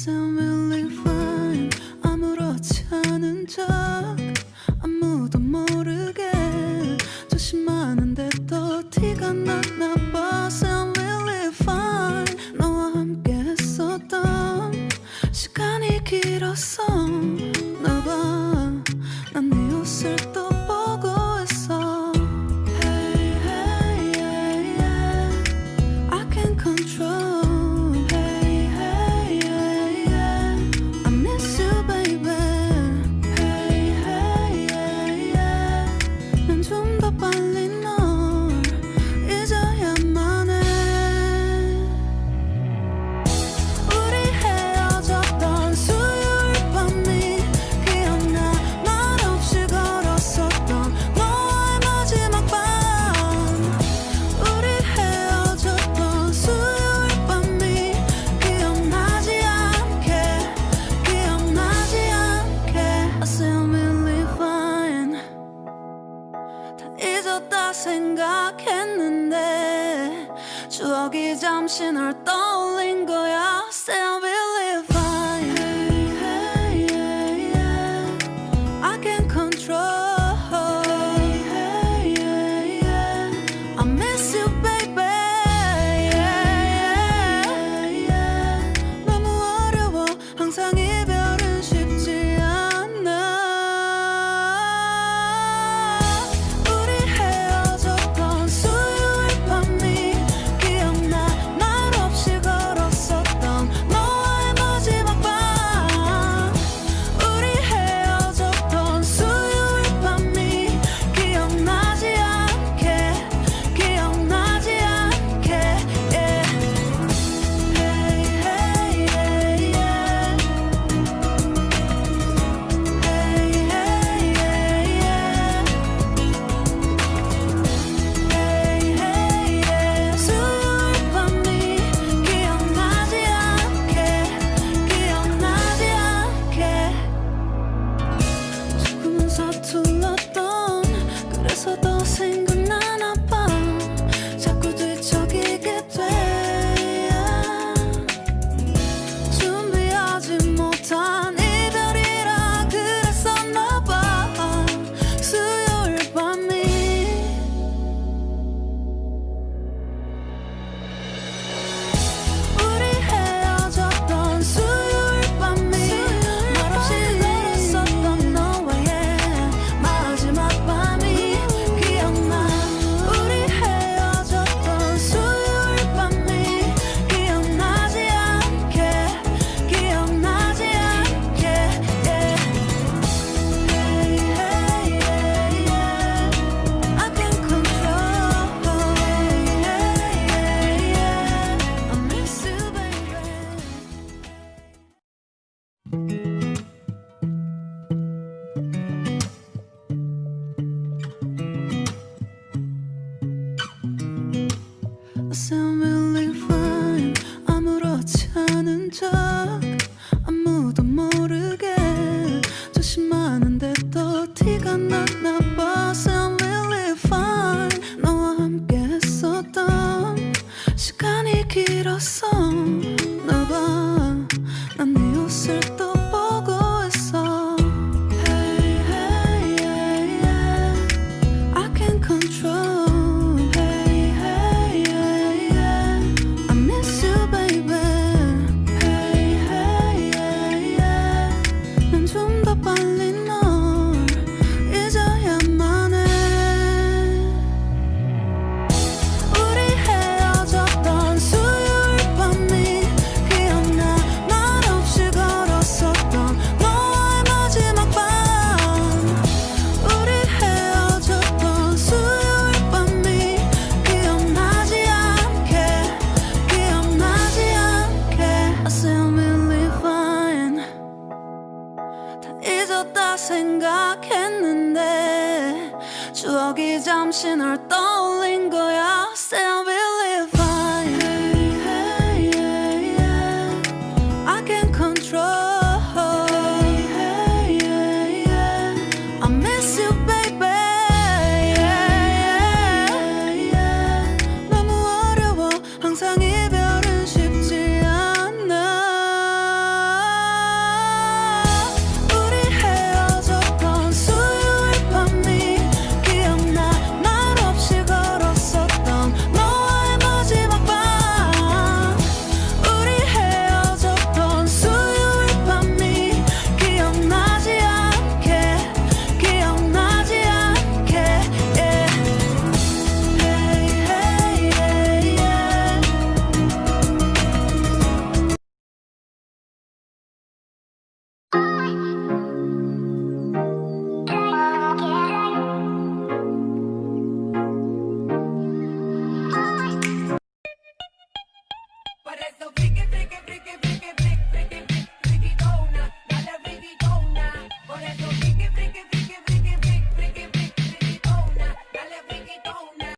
sound really fine. 아무렇지 않은 척 아무도 모르게 조심하는데 또 티가 났나 봐. Sound really fine. 너와 함께 했었던 시간이 길었어. 나 봐, 난 네 옷을 또 보고 있어. Hey, hey, yeah, yeah. I can't control. Hey, hey, yeah, yeah. I miss you, baby. Hey, hey, yeah, yeah. 난 좀 더 빨리 널 잊어야만 해. 우리 헤어졌던 수요일 밤이 기억나. 말없이 걸었었던 너와의 마지막 밤. 우리 헤어졌던 수요일 밤이 기억나지 않게, 기억나지 않게. I sound really fine. 다 잊었다 생각했는데 추억이 잠시 널 떠올린 거야. Sound really fine. Hey, hey, yeah, yeah. I can't control. Hey, hey, yeah, yeah. I miss you, baby. Yeah, yeah, yeah. 너무 어려워. 항상 이별은 쉽지 않아. 우리 헤어졌던 수요일 밤이 기억나. 말없이 걸었었던 너와의 마지막 밤. 우리 헤어졌던 수요일 밤이 기억나지 않게, 기억나지 않게. Yeah. Hey, hey, yeah, yeah. Hey, hey, yeah, yeah. Hey, hey, yeah. 수요일 밤이 기억나지 않게, 기억나지 않게. 조금은 서툴렀던 그래서 더 생각나나 봐. 자꾸 뒤척이게 돼. 준비하지 못한 이별이라 그랬었나 봐. 수요일 밤이. 우리 헤어졌던 수요일 밤이 말없이 걸었었던 너와의 마지막 밤이 기억나. 우리 헤어졌던 수요일 밤이 기억나지 않게, 기억나지 않게. Yeah. Hey, hey, yeah, yeah. I can't control. Hey, hey, yeah, yeah. I miss you, baby. I sound really fine. 아무렇지 않은 척 아무도 모르게 조심하는데 또 티가 났나 봐. Sound really fine. 너와 함께 했었던 시간이 길었어. 나 봐, 난 네 옷을 또 보고 있어. Hey, hey, yeah, yeah. I can't control. Hey, hey, yeah, yeah. I miss you, baby. Hey, hey, yeah, yeah. 난 좀 더 빨리 널 잊어야만 해. 우리 헤어졌던 수요일 밤이 기억나. 말없이 걸었었던 너와의 마지막 밤. 우리 헤어졌던 수요일 밤이 기억나지 않게, 기억나지 않게. I sound really fine. 다 잊었다 생각했는데 추억이 잠시 널 떠